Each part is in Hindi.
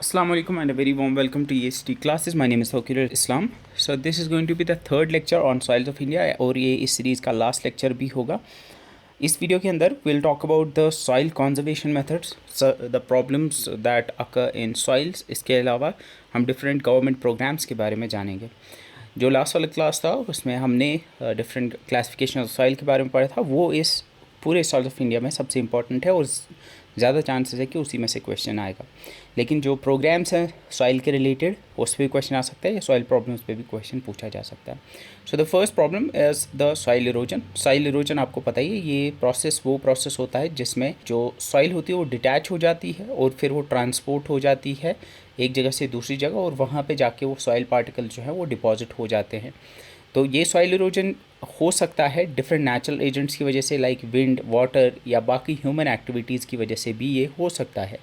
Assalamu alaikum and a very warm welcome to EST classes. My name is Hokir Islam. So this is going to be the third lecture on soils of India और ये इस सीरीज़ का लास्ट लेक्चर भी होगा. इस वीडियो के अंदर we'll talk about the soil conservation methods, the problems that occur in soils. इसके अलावा हम different government programs के बारे में जानेंगे. जो लास्ट वाला क्लास था उसमें हमने डिफरेंट क्लासिफिकेशन ऑफ सॉइल के बारे में पढ़ा था. वो इस पूरे सॉइल ऑफ इंडिया में सबसे इम्पॉर्टेंट है और ज़्यादा चांसेस है कि उसी में से क्वेश्चन आएगा. लेकिन जो प्रोग्राम्स हैं सॉइल के रिलेटेड उस पर भी क्वेश्चन आ सकता है या सॉइल प्रॉब्लम्स पे भी क्वेश्चन पूछा जा सकता है. So the first problem is the soil erosion. Soil erosion आपको पता ही है, ये वो प्रोसेस होता है जिसमें जो सॉइल होती है वो डिटैच हो जाती है और फिर वो ट्रांसपोर्ट हो जाती है एक जगह से दूसरी जगह और वहाँ पे जाके वो सॉइल पार्टिकल जो है वो डिपॉजिट हो जाते हैं. तो ये सॉइल इरोजन हो सकता है डिफरेंट नेचुरल एजेंट्स की वजह से, लाइक विंड, वाटर या बाकी ह्यूमन एक्टिविटीज़ की वजह से भी ये हो सकता है.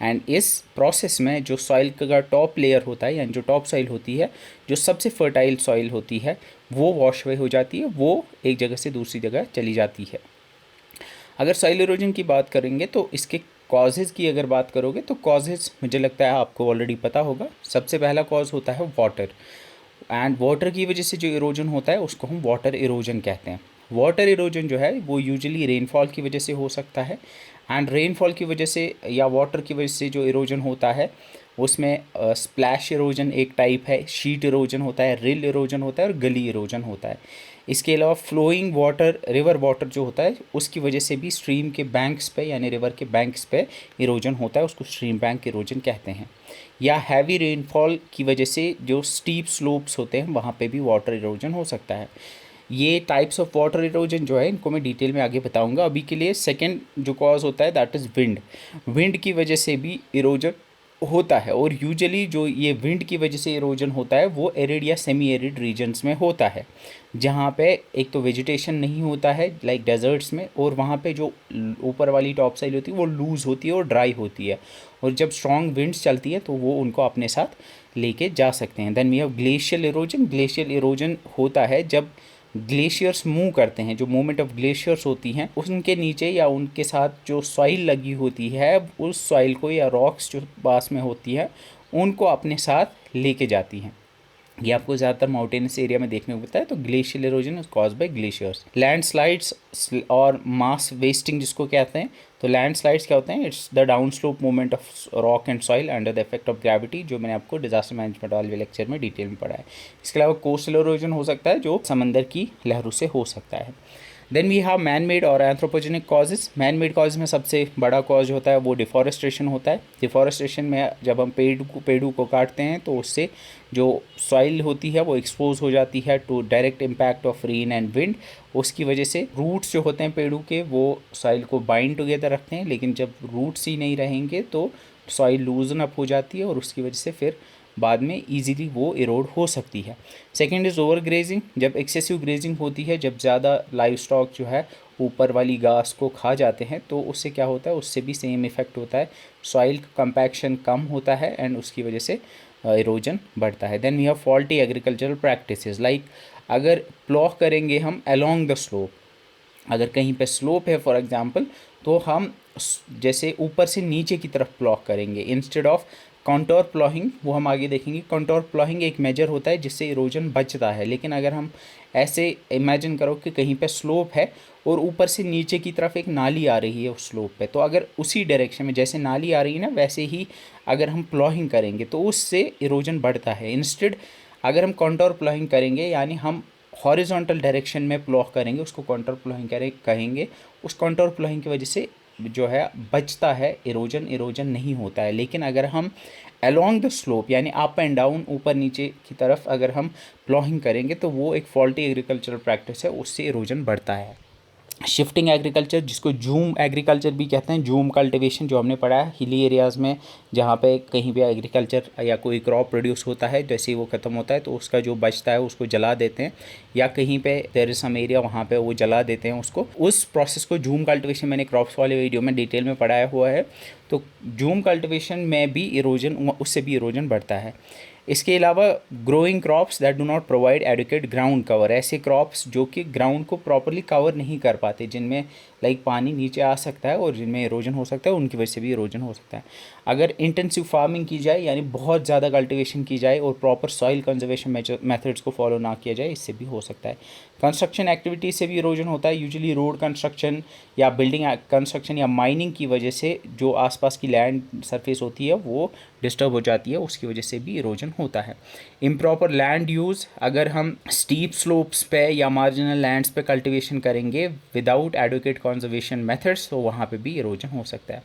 एंड इस प्रोसेस में जो सॉइल का टॉप लेयर होता है यानी जो टॉप सॉइल होती है, जो सबसे फर्टाइल सॉइल होती है, वो वॉश अवे हो जाती है, वो एक जगह से दूसरी जगह चली जाती है. अगर सॉइल इरोजन की बात करेंगे तो इसके कॉजेज़ की अगर बात करोगे तो कॉजेज़ मुझे लगता है आपको ऑलरेडी पता होगा. सबसे पहला कॉज होता है वाटर. एंड वाटर की वजह से जो इरोजन होता है उसको हम वाटर इरोजन कहते हैं. वाटर इरोजन जो है वो यूजुअली रेनफॉल की वजह से हो सकता है. एंड रेनफॉल की वजह से या वाटर की वजह से जो इरोजन होता है उसमें स्प्लैश इरोजन एक टाइप है, शीट इरोजन होता है, रिल इरोजन होता है और गली इरोजन होता है. इसके अलावा फ्लोइंग वाटर, रिवर वाटर जो होता है उसकी वजह से भी स्ट्रीम के बैंक्स पे यानी रिवर के बैंक्स पे इरोजन होता है, उसको स्ट्रीम बैंक इरोजन कहते हैं. या हैवी रेनफॉल की वजह से जो स्टीप स्लोप्स होते हैं वहाँ पे भी वाटर इरोजन हो सकता है. ये टाइप्स ऑफ वाटर इरोजन जो है इनको मैं डिटेल में आगे बताऊंगा. अभी के लिए सेकंड जो कॉज होता है दैट इज़ विंड. विंड की वजह से भी इरोजन होता है और यूजुअली जो ये विंड की वजह से इरोजन होता है वो एरिड या सेमी एरिड रीजन्स में होता है, जहाँ पे एक तो वेजिटेशन नहीं होता है लाइक डेजर्ट्स में, और वहाँ पे जो ऊपर वाली टॉप साइड होती है वो लूज़ होती है और ड्राई होती है, और जब स्ट्रॉन्ग विंड्स चलती है तो वो उनको अपने साथ लेके जा सकते हैं. Then we have glacial erosion. Glacial erosion होता है जब ग्लेशियर्स मूव करते हैं, जो मूवमेंट ऑफ ग्लेशियर्स होती हैं उनके नीचे या उनके साथ जो सॉइल लगी होती है उस सॉइल को या रॉक्स जो पास में होती है उनको अपने साथ लेके जाती हैं. ये आपको ज़्यादातर माउंटेनस एरिया में देखने को मिलता है. तो glacial erosion is cause by glaciers. Landslides और मास वेस्टिंग जिसको कहते हैं, तो लैंडस्लाइड्स क्या होते हैं? It's the down slope movement of rock and soil under the effect of gravity, जो मैंने आपको डिजास्टर मैनेजमेंट वाले लेक्चर में डिटेल में पढ़ा है. इसके अलावा कोस्टल इरोजन हो सकता है जो समंदर की लहरों से हो सकता है. Then we have man made और anthropogenic causes. Man made cause में सबसे बड़ा कॉज होता है वो डिफॉरेस्ट्रेशन होता है. डिफॉरेस्ट्रेशन में जब हम पेड़ों को काटते हैं तो उससे जो सॉइल होती है वो एक्सपोज हो जाती है to direct impact of rain and wind. उसकी वजह से रूट्स जो होते हैं पेड़ों के वो सॉइल को बाइंड टुगेदर रखते हैं, लेकिन जब रूट्स ही नहीं रहेंगे तो सॉइल लूजन अप हो जाती है और उसकी वजह से फिर बाद में इजीली वो इरोड हो सकती है. Second is over grazing. जब एक्सेसिव ग्रेजिंग होती है, जब ज़्यादा लाइव स्टॉक जो है ऊपर वाली घास को खा जाते हैं तो उससे क्या होता है, उससे भी सेम इफ़ेक्ट होता है. सॉइल कंपैक्शन कम होता है एंड उसकी वजह से इरोजन बढ़ता है. Then we have faulty agricultural practices. Like अगर प्लॉ करेंगे हम अलोंग द स्लोप, अगर कहीं पे स्लोप है फॉर एग्जांपल, तो हम जैसे ऊपर से नीचे की तरफ प्लॉ करेंगे इंस्टेड ऑफ कॉन्टोर प्लॉइंग. वो हम आगे देखेंगे. कॉन्टोर प्लॉइंग एक मेजर होता है जिससे इरोजन बचता है. लेकिन अगर हम ऐसे इमेजिन करो कि कहीं पे स्लोप है और ऊपर से नीचे की तरफ एक नाली आ रही है उस स्लोप पे, तो अगर उसी डायरेक्शन में जैसे नाली आ रही है ना वैसे ही अगर हम प्लॉइंग करेंगे तो उससे इरोजन बढ़ता है. इंस्टेड अगर हम कॉन्टोर प्लॉइंग करेंगे यानी हम हॉरिजॉन्टल डायरेक्शन में प्लॉ करेंगे, उसको कॉन्टोर प्लॉइंग कहेंगे. उस कॉन्टोर प्लॉइंग की वजह से जो है बचता है इरोजन नहीं होता है. लेकिन अगर हम अलोंग द स्लोप यानी अप एंड डाउन, ऊपर नीचे की तरफ अगर हम प्लॉइंग करेंगे तो वो एक फॉल्टी एग्रीकल्चरल प्रैक्टिस है, उससे इरोजन बढ़ता है. शिफ्टिंग एग्रीकल्चर जिसको जूम एग्रीकल्चर भी कहते हैं, जूम कल्टीवेशन जो हमने पढ़ा है हिली एरियाज़ में, जहाँ पे कहीं भी एग्रीकल्चर या कोई क्रॉप प्रोड्यूस होता है जैसे ही वो ख़त्म होता है तो उसका जो बचता है उसको जला देते हैं, या कहीं पे देयर इज सम एरिया वहाँ पे वो जला देते हैं उसको. उस प्रोसेस को जूम कल्टीवेशन मैंने क्रॉप्स वाले वीडियो में डिटेल में पढ़ाया हुआ है. तो जूम कल्टीवेशन में भी इरोजन, उससे भी इरोजन बढ़ता है. इसके अलावा growing crops that do not provide adequate ground cover. ऐसे क्रॉप्स जो कि ग्राउंड को प्रॉपरली कवर नहीं कर पाते, जिनमें लाइक पानी नीचे आ सकता है और जिनमें इरोजन हो सकता है, उनकी वजह से भी इरोजन हो सकता है. अगर इंटेंसिव फार्मिंग की जाए यानी बहुत ज़्यादा कल्टीवेशन की जाए और प्रॉपर सॉइल कंजर्वेशन मेथड्स को फॉलो ना किया जाए, इससे भी हो सकता है। कंस्ट्रक्शन एक्टिविटीज से भी इरोजन होता है, यूजुअली रोड कंस्ट्रक्शन या बिल्डिंग कंस्ट्रक्शन या माइनिंग की वजह से जो आसपास की लैंड सरफेस होती है वो डिस्टर्ब हो जाती है, उसकी वजह से भी इरोजन होता है। इम्प्रॉपर लैंड यूज़, अगर हम स्टीप स्लोप्स पे या मार्जिनल लैंड्स पे कल्टीवेशन करेंगे विदाउट एडुकेट कंजर्वेशन मेथड्स, तो वहाँ पे भी इरोजन हो सकता है।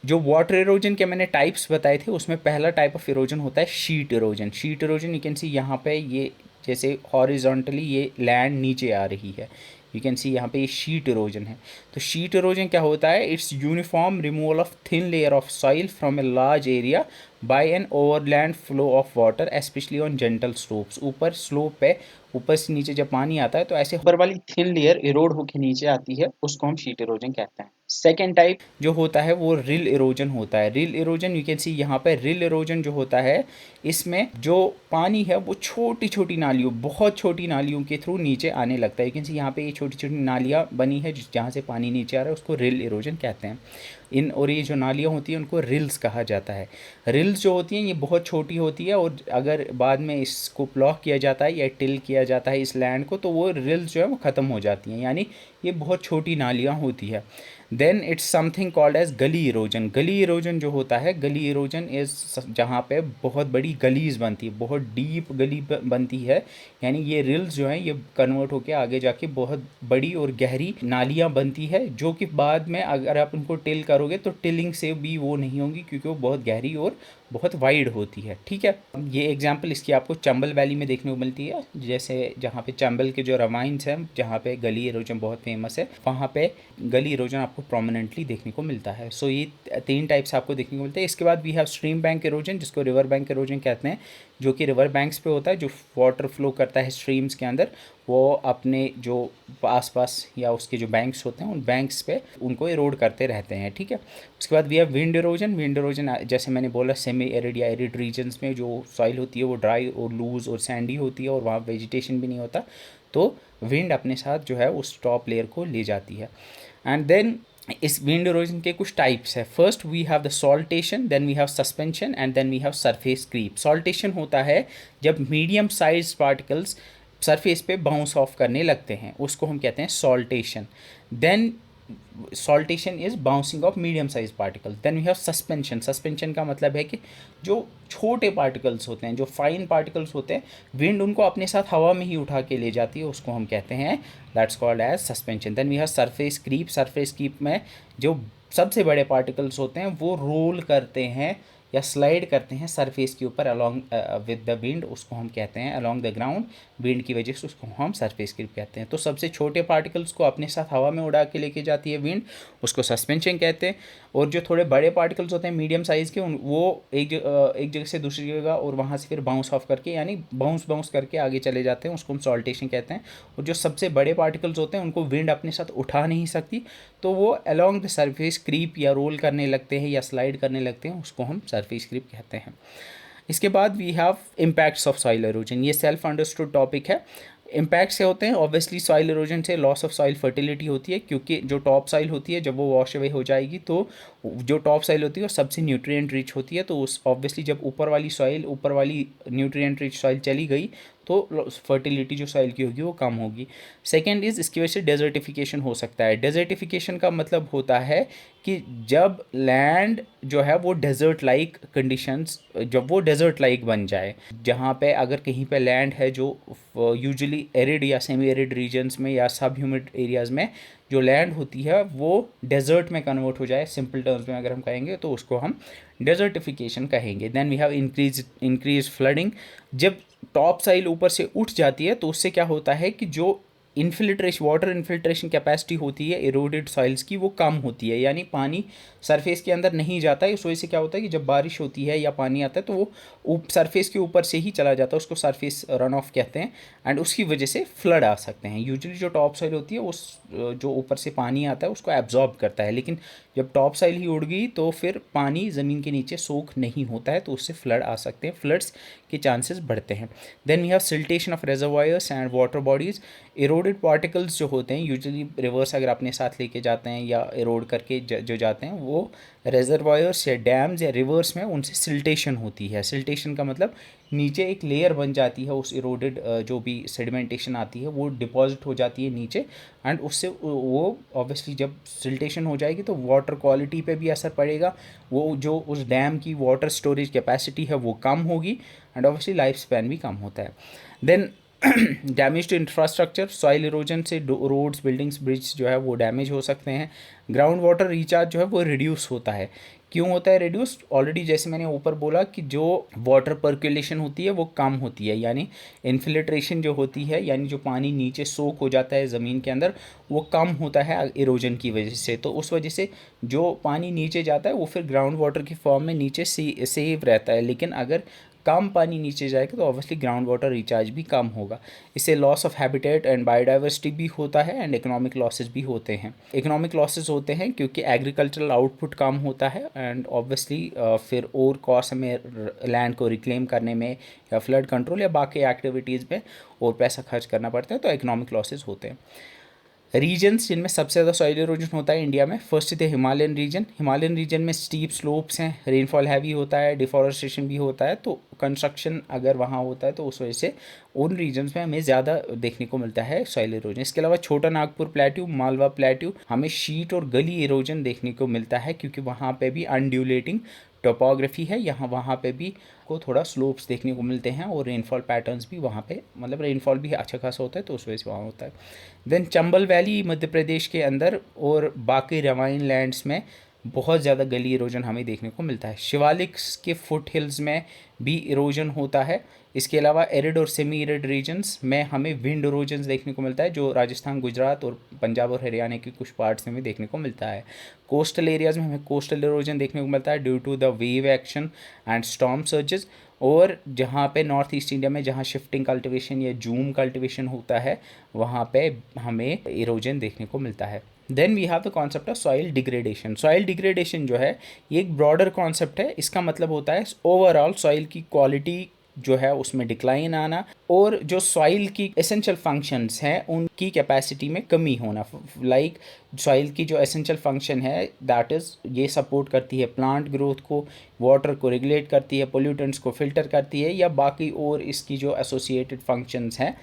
जो वाटर इरोजन के मैंने टाइप्स बताए थे उसमें पहला टाइप ऑफ इरोजन होता है sheet erosion. Sheet erosion you can see यहाँ पे ये जैसे हॉरिजॉन्टली ये लैंड नीचे आ रही है, यू कैन सी यहाँ पे ये शीट इरोजन है। तो शीट इरोजन क्या होता है, it's uniform removal of thin layer of soil from a large area by an overland flow of water specially on gentle slopes. ऊपर स्लोप पे ऊपर से नीचे जब पानी आता है तो ऐसे ऊपर वाली थिन लेयर इरोड होकर नीचे आती है, उसको हम शीट इरोजन कहते हैं। सेकेंड टाइप जो होता है वो रिल इरोजन होता है। रिल इरोजन यू कैन सी यहाँ पे रिल इरोजन जो होता है इसमें जो पानी है वो छोटी छोटी नालियों, बहुत छोटी नालियों के थ्रू नीचे आने लगता है। यू कैन सी यहाँ पे ये छोटी छोटी नालियाँ बनी है जहाँ से पानी नीचे आ रहा है, उसको रिल इरोजन कहते हैं। और ये जो नालियाँ होती हैं उनको रिल्स कहा जाता है। रिल्स जो होती हैं ये बहुत छोटी होती है और अगर बाद में इसको ब्लॉक किया जाता है या टिल किया जाता है इस लैंड को, तो वो रिल्स जो है वो ख़त्म हो जाती हैं, यानी ये बहुत छोटी नालियाँ होती है। Then it's something called as gully erosion. Gully erosion जो होता है, गली इरोजन इज जहाँ पे बहुत बड़ी गलीज बनती है, बहुत डीप गली बनती है, यानी ये रिल्स जो हैं ये कन्वर्ट होकर आगे जाके बहुत बड़ी और गहरी नालियाँ बनती है, जो कि बाद में अगर आप उनको टिल करोगे तो टिलिंग से भी वो नहीं होंगी क्योंकि वो बहुत गहरी और बहुत वाइड होती है। ठीक है, ये एग्जांपल इसकी आपको चंबल वैली में देखने को मिलती है, जैसे जहाँ पे चंबल के जो रवाइंस हैं जहाँ पे गली इरोजन बहुत फेमस है, वहाँ पे गली इरोजन आपको प्रोमिनेंटली देखने को मिलता है। सो ये तीन टाइप्स आपको देखने को मिलते हैं। इसके बाद we have stream bank erosion, जिसको रिवर बैंक इरोजन कहते हैं, जो कि रिवर बैंक्स पे होता है, जो वाटर फ्लो करता है स्ट्रीम्स के अंदर, वो अपने जो आसपास या उसके जो बैंक्स होते हैं उन बैंक्स पे उनको इरोड करते रहते हैं। ठीक है, उसके बाद we have wind erosion. Wind erosion जैसे मैंने बोला सेमी एरिड या एरिड रीजन्स में जो सॉइल होती है वो ड्राई और लूज और सैंडी होती है और वहाँ वेजिटेशन भी नहीं होता, तो विंड अपने साथ जो है उस टॉप लेयर को ले जाती है। एंड देन इस विंड इरोजन के कुछ टाइप्स है। First we have the saltation, then we have suspension and then we have surface creep. Saltation होता है जब मीडियम साइज पार्टिकल्स सरफेस पे बाउंस ऑफ करने लगते हैं, उसको हम कहते हैं saltation. Then saltation is bouncing off medium size particles. Then we have suspension. Suspension का मतलब है कि जो छोटे पार्टिकल्स होते हैं, जो फाइन पार्टिकल्स होते हैं, विंड उनको अपने साथ हवा में ही उठा के ले जाती है, उसको हम कहते हैं that's called as suspension. Then we have surface creep. Surface creep में जो सबसे बड़े पार्टिकल्स होते हैं वो रोल करते हैं या स्लाइड करते हैं सरफेस के ऊपर अलॉन्ग विद द विंड, उसको हम कहते हैं अलॉन्ग द ग्राउंड, विंड की वजह से उसको हम सरफेस क्रीप कहते हैं। तो सबसे छोटे पार्टिकल्स को अपने साथ हवा में उड़ा के लेके जाती है विंड, उसको सस्पेंशन कहते हैं। और जो थोड़े बड़े पार्टिकल्स होते हैं मीडियम साइज़ के, वो एक जगह से दूसरी जगह और वहाँ से फिर बाउंस ऑफ करके यानी बाउंस करके आगे चले जाते हैं, उसको हम सॉल्टेशन कहते हैं। और जो सबसे बड़े पार्टिकल्स होते हैं उनको विंड अपने साथ उठा नहीं सकती, तो वो अलॉन्ग द सरफेस क्रीप या रोल करने लगते हैं या स्लाइड करने लगते हैं, उसको हम सरफेस क्रीप कहते हैं। इसके बाद we have impacts of soil erosion. ये सेल्फ अंडरस्टूड टॉपिक है। इम्पैक्ट से होते हैं ऑब्वियसली सॉइल इरोजन से लॉस ऑफ सॉइल फर्टिलिटी होती है, क्योंकि जो टॉप सॉइल होती है जब वो वॉश अवे हो जाएगी तो जो टॉप सॉइल होती है वो सबसे न्यूट्रिएंट रिच होती है, तो उस ऑब्वियसली जब ऊपर वाली न्यूट्रिएंट रिच सॉइल चली गई तो फर्टिलिटी जो सॉइल की होगी वो कम होगी। सेकेंड इज़ इसकी वजह से डेजर्टिफिकेशन हो सकता है। डेजर्टिफिकेशन का मतलब होता है कि जब लैंड जो है वो डेजर्ट लाइक कंडीशंस, जब वो डेजर्ट लाइक बन जाए, जहाँ पे अगर कहीं पे लैंड है जो यूजुअली एरिड या सेमी एरिड रीजन्स में या सब ह्यूमिड एरियाज़ में जो लैंड होती है वो डेजर्ट में कन्वर्ट हो जाए, सिंपल टर्म्स में अगर हम कहेंगे तो उसको हम डेजर्टिफिकेशन कहेंगे। Then we have increase flooding. जब टॉप साइल ऊपर से उठ जाती है तो उससे क्या होता है कि जो वाटर इन्फिल्ट्रेशन कैपेसिटी होती है इरोडेड सॉइल्स की वो कम होती है, यानी पानी सरफेस के अंदर नहीं जाता है। इस वजह से क्या होता है कि जब बारिश होती है या पानी आता है तो वो सरफेस के ऊपर से ही चला जाता है, उसको सरफेस रन ऑफ कहते हैं, एंड उसकी वजह से फ्लड आ सकते हैं। यूजुअली जो टॉप साइल होती है उस जो ऊपर से पानी आता है उसको एब्जॉर्ब करता है, लेकिन जब टॉप साइल ही उड़ गई तो फिर पानी ज़मीन के नीचे सोख नहीं होता है, तो उससे फ्लड आ सकते हैं, फ्लड्स के चांसेस बढ़ते हैं। Then we have siltation of reservoirs and water bodies. Eroded eroded particles जो होते हैं यूजुअली रिवर्स अगर अपने साथ लेके जाते हैं या इरोड करके जो जाते हैं, वो रेजर्वायर्स या डैम्स या रिवर्स में उनसे सिल्टेशन होती है। सिल्टेशन का मतलब नीचे एक लेयर बन जाती है, उस इरोडेड जो भी सेडिमेंटेशन आती है वो डिपॉजिट हो जाती है नीचे, एंड उससे वो ऑब्वियसली जब सिल्टेशन हो जाएगी तो वाटर क्वालिटी पे भी असर पड़ेगा, वो जो उस डैम की वाटर स्टोरेज कैपेसिटी है वो कम होगी, एंड ऑब्वियसली लाइफ स्पैन भी कम होता है। Then damage to infrastructure, soil erosion से रोड्स, बिल्डिंग्स, ब्रिज जो है वो डैमेज हो सकते हैं। ग्राउंड वाटर रिचार्ज जो है वो रिड्यूस होता है। क्यों होता है रिड्यूस? ऑलरेडी जैसे मैंने ऊपर बोला कि जो वाटर पर्कुलेशन होती है वो कम होती है, यानी इन्फिल्ट्रेशन जो होती है, यानी जो पानी नीचे सोक हो जाता है ज़मीन के अंदर, वो कम होता है इरोजन की वजह से। तो उस वजह से जो पानी नीचे जाता है वो फिर ग्राउंड वाटर की फॉर्म में नीचे सेव रहता है। लेकिन अगर कम पानी नीचे जाएगा तो ऑब्वियसली ग्राउंड वाटर रिचार्ज भी कम होगा। इससे loss of habitat and biodiversity भी होता है, एंड इकोनॉमिक लॉसेस भी होते हैं। इकोनॉमिक लॉसेस होते हैं क्योंकि एग्रीकल्चरल आउटपुट कम होता है, एंड ऑब्वियसली फिर और कॉस्ट हमें लैंड को रिक्लेम करने में या फ्लड कंट्रोल या बाकी एक्टिविटीज़ में और पैसा खर्च करना पड़ता है, तो इकोनॉमिक लॉसेस होते हैं। रीजन्स जिनमें सबसे ज़्यादा सॉइल इरोजन होता है इंडिया में, फर्स्ट थे हिमालयन रीजन। हिमालयन रीजन में स्टीप स्लोप्स हैं, रेनफॉल हैवी होता है, डिफॉरेस्टेशन भी होता है, तो कंस्ट्रक्शन अगर वहाँ होता है तो उस वजह से उन रीजन्स में हमें ज़्यादा देखने को मिलता है सॉइल इरोजन। इसके अलावा छोटा नागपुर प्लेट्यू, मालवा प्लेट्यू, हमें शीट और गली इरोजन देखने को मिलता है क्योंकि वहाँ पे भी अनड्यूलेटिंग टोपोग्राफी है, यहाँ वहाँ पे भी को थोड़ा स्लोप्स देखने को मिलते हैं, और रेनफॉल पैटर्न्स भी वहाँ पे मतलब रेनफॉल भी अच्छा खासा होता है, तो उस वजह से वहाँ होता है। देन चंबल वैली मध्य प्रदेश के अंदर और बाकी रवाइन लैंड्स में बहुत ज़्यादा गली इरोजन हमें देखने को मिलता है। शिवालिक के फुट हिल्स में भी इरोजन होता है। इसके अलावा एरिड और सेमी एरिड रीजन्स में हमें विंड इरोजन देखने को मिलता है, जो राजस्थान, गुजरात और पंजाब और हरियाणा के कुछ पार्ट्स में भी देखने को मिलता है। कोस्टल एरियाज़ में हमें कोस्टल इरोजन देखने को मिलता है due to the wave action and storm surges, और जहाँ पे नॉर्थ ईस्ट इंडिया में जहाँ शिफ्टिंग कल्टिवेशन या जूम कल्टिवेशन होता है वहाँ पे हमें इरोजन देखने को मिलता है। Then we have the concept of soil degradation. Soil degradation जो है ये एक ब्रॉडर कॉन्सेप्ट है। इसका मतलब होता है ओवरऑल सॉइल की क्वालिटी जो है उसमें डिक्लाइन आना, और जो सॉइल की एसेंशियल फंक्शंस हैं उनकी कैपेसिटी में कमी होना। लाइक सॉइल की जो एसेंशियल फंक्शन है दैट इज़ ये सपोर्ट करती है प्लांट ग्रोथ को, वाटर को रेगुलेट करती है, पोल्यूटेंट्स को फिल्टर करती है, या बाकी और इसकी जो एसोसिएटेड फंक्शंस हैं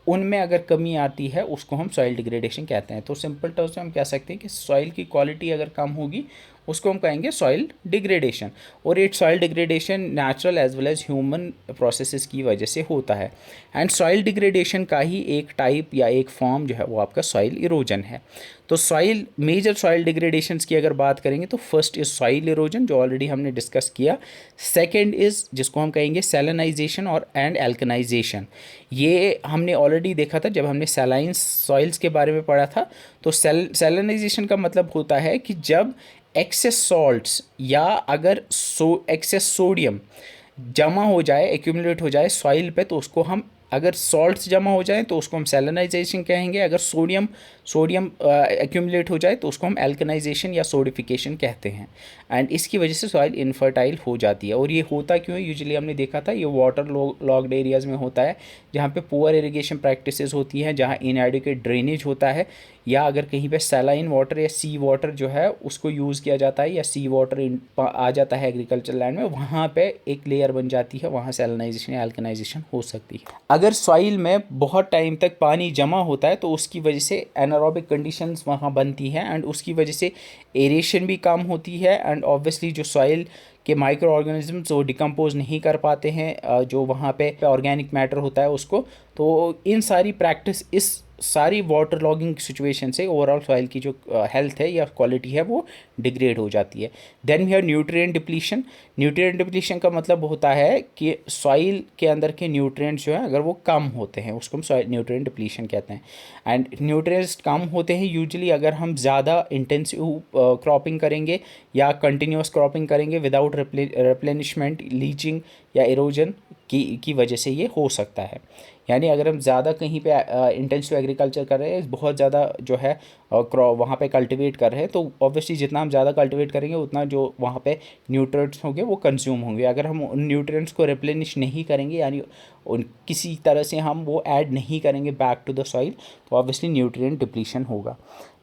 उनमें अगर कमी आती है उसको हम सॉइल डिग्रेडेशन कहते हैं। तो सिंपल टर्म्स में हम कह सकते हैं कि सॉइल की क्वालिटी अगर कम होगी उसको हम कहेंगे सॉइल डिग्रेडेशन, और ये soil degradation natural as well as human processes की वजह से होता है। एंड सॉइल डिग्रेडेशन का ही एक टाइप या एक फॉर्म जो है वो आपका सॉइल इरोजन है। तो सॉइल मेजर सॉइल डिग्रेडेशंस की अगर बात करेंगे तो फर्स्ट इज सॉइल इरोजन जो ऑलरेडी हमने डिस्कस किया। सेकंड इज़ जिसको हम कहेंगे सैलिनाइजेशन और एंड एल्कनाइजेशन। ये हमने ऑलरेडी देखा था जब हमने सैलाइन सॉइल्स के बारे में पढ़ा था। तो सैलिनाइजेशन का मतलब होता है कि जब एक्सेस सॉल्ट्स या अगर एक्सेस सोडियम जमा हो जाए, एक्यूमुलेट हो जाए सॉइल पे, तो उसको हम अगर सॉल्ट्स जमा हो जाए तो उसको हम सैलिनाइजेशन कहेंगे। अगर सोडियम एक्यूमुलेट हो जाए तो उसको हम एल्कनाइजेशन या सोडिफिकेशन कहते हैं। एंड इसकी वजह से सॉइल इनफर्टाइल हो जाती है। और ये होता क्यों है? यूजुअली हमने देखा था ये वाटर लॉग्ड एरियाज़ में होता है जहाँ पे पुअर इरिगेशन प्रैक्टिसेस होती हैं, जहाँ इनएडिक्वेट ड्रेनेज होता है, या अगर कहीं पे सैलाइन वाटर या सी वाटर जो है उसको यूज़ किया जाता है या सी वाटर आ जाता है एग्रीकल्चर लैंड में, वहाँ पे एक लेयर बन जाती है, वहाँ सैलिनाइजेशन या एल्कनाइजेशन हो सकती है। अगर सॉइल में बहुत टाइम तक पानी जमा होता है तो उसकी वजह से एनारोबिक कंडीशंस वहाँ बनती हैं, एंड उसकी वजह से एरेशन भी कम होती है, एंड ऑब्वियसली जो सॉइल के माइक्रो ऑर्गेनिजम्स वो डिकम्पोज नहीं कर पाते हैं जो वहाँ पे ऑर्गेनिक मैटर होता है उसको। तो इन सारी प्रैक्टिस, इस सारी वाटर लॉगिंग सिचुएशन से ओवरऑल सॉइल की जो हेल्थ है या क्वालिटी है वो डिग्रेड हो जाती है। Then we have nutrient depletion. Nutrient depletion का मतलब होता है कि सॉइल के अंदर के न्यूट्रिएंट्स जो है अगर वो कम होते हैं उसको हम सॉइल न्यूट्रिएंट डिप्लीशन कहते हैं। एंड न्यूट्रिएंट्स कम होते हैं यूजुअली अगर हम ज़्यादा इंटेंसिव क्रॉपिंग करेंगे या कंटिन्यूस क्रॉपिंग करेंगे विदाउट रिप्लेनिशमेंट, लीचिंग या इरोजन की वजह से ये हो सकता है। यानी अगर हम ज़्यादा कहीं पे इंटेंसिव एग्रीकल्चर कर रहे हैं, बहुत ज़्यादा जो है क्रॉप वहाँ पे कल्टीवेट कर रहे हैं, तो ऑब्वियसली जितना हम ज़्यादा कल्टीवेट करेंगे उतना जो वहाँ पे न्यूट्रिएंट्स होंगे वो कंज्यूम होंगे। अगर हम उन न्यूट्रिएंट्स को रिप्लेनिश नहीं करेंगे, यानी उन किसी तरह से हम वो ऐड नहीं करेंगे बैक टू द सॉइल, तो ऑब्वियसली न्यूट्रिएंट डिप्लीशन होगा।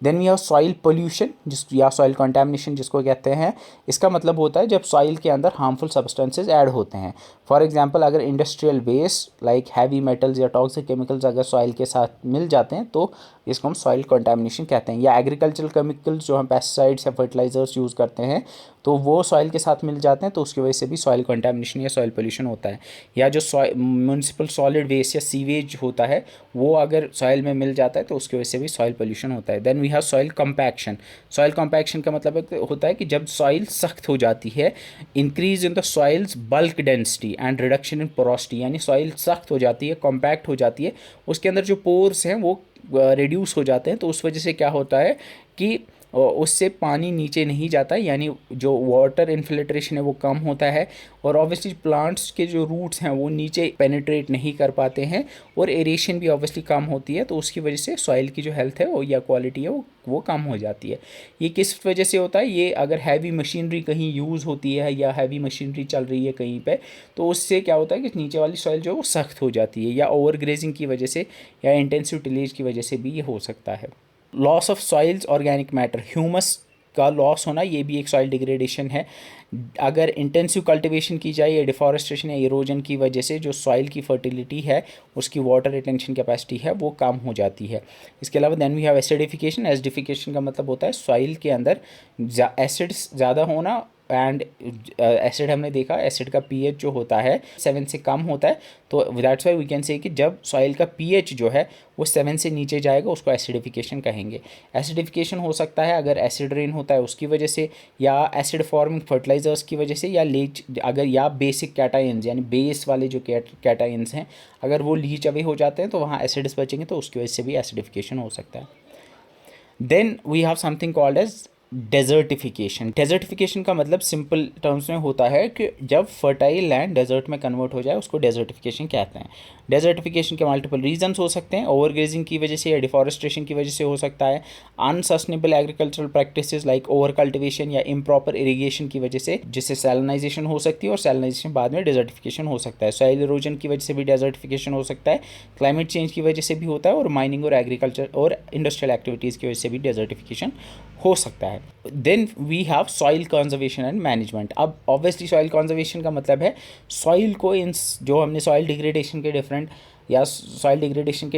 Then we have soil pollution या सॉइल कंटेमिनेशन जिसको कहते हैं। इसका मतलब होता है जब सॉइल के अंदर हार्मफुल सब्सटेंसेज ऐड होते हैं। फॉर एग्जांपल अगर industrial waste like heavy metals या टॉक्सिक केमिकल्स अगर सॉइल के साथ मिल जाते हैं तो इसको हम सॉइल कंटेमिनेशन कहते हैं। या एग्रीकल्चरल केमिकल्स जो हम पेस्टिसाइड्स या फर्टिलाइजर्स यूज़ करते हैं तो वो सॉइल के साथ मिल जाते हैं, तो उसकी वजह से भी सॉइल कंटेमिनेशन या सॉइल पोल्यूशन होता है। या जो म्यूनसिपल सॉलिड वेस्ट या सीवेज होता है वो अगर सॉइल में मिल जाता है तो उसकी वजह से भी सॉइल पोल्यूशन होता है। Then we have soil compaction. Soil compaction का मतलब होता है कि जब सॉइल सख्त हो जाती है, increase in the soils bulk density and reduction in porosity, यानी सॉइल सख्त हो जाती है, कॉम्पैक्ट हो जाती है, उसके अंदर जो पोर्स हैं वो रिड्यूस हो जाते हैं, तो उस वजह से क्या होता है कि उससे पानी नीचे नहीं जाता, यानी जो वाटर इन्फिल्ट्रेशन है वो कम होता है, और ऑब्वियसली प्लांट्स के जो रूट्स हैं वो नीचे पेनिट्रेट नहीं कर पाते हैं, और एरेशन भी ऑब्वियसली कम होती है, तो उसकी वजह से सॉइल की जो हेल्थ है वो या क्वालिटी है वो कम हो जाती है। ये किस वजह से होता है? ये अगर हैवी मशीनरी कहीं यूज़ होती है या हैवी मशीनरी चल रही है कहीं पे, तो उससे क्या होता है कि नीचे वाली सॉइल जो है वो सख्त हो जाती है, या ओवर ग्रेजिंग की वजह से या इंटेंसिव टिलेज की वजह से भी ये हो सकता है। Loss of soils organic matter, humus का लॉस होना, ये भी एक सॉइल डिग्रेडेशन है। अगर इंटेंसिव कल्टीवेशन की जाए या डिफॉरेस्टेशन या इरोजन की वजह से जो सॉइल की फर्टिलिटी है, उसकी वाटर रिटेंशन कैपेसिटी है वो कम हो जाती है। इसके अलावा then we have acidification. Acidification का मतलब होता है सॉइल के अंदर एसिड्स ज़्यादा होना, एंड एसिड हमने देखा एसिड का पीएच जो होता है 7 से कम होता है, तो that's why we can say कि जब सॉइल का पीएच जो है वो 7 से नीचे जाएगा उसको एसिडिफिकेशन कहेंगे। एसिडिफिकेशन हो सकता है अगर एसिड रेन होता है उसकी वजह से, या एसिड फॉर्मिंग फर्टिलाइजर्स की वजह से, या लीच अगर या बेसिक कैटायंस यानी बेस वाले जो कैटायंस हैं अगर वो लीच अवे हो जाते हैं तो वहाँ एसिड्स बचेंगे, तो उसकी वजह से भी एसिडिफिकेशन हो सकता है। Then we have something called as desertification. Desertification का मतलब सिंपल टर्म्स में होता है कि जब फर्टाइल लैंड डेजर्ट में कन्वर्ट हो जाए उसको डेजर्टिफिकेशन कहते हैं। डेजर्टिफिकेशन के मल्टीपल रीजंस हो सकते हैं, ओवरग्रेजिंग की वजह से या डिफॉरेस्टेशन की वजह से हो सकता है, unsustainable agricultural practices like over cultivation या इम्प्रॉपर इरीगेशन की वजह से, जिससे सैलिनाइजेशन हो सकती है, और सैलिनाइजेशन बाद में डेजर्टिफिकेशन हो सकता है। सॉइल इरोजन की वजह से भी डेजर्टिफिकेशन हो सकता है, क्लाइमेट चेंज की वजह से भी होता है, और माइनिंग और एग्रीकल्चर और इंडस्ट्रियल एक्टिविटीज़ की वजह से भी डेजर्टिफिकेशन हो सकता है। Then we have soil conservation and management. अब ऑब्वियसली सॉइल कंजर्वेशन का मतलब है सॉइल को इन जो हमने सॉइल डिग्रेडेशन के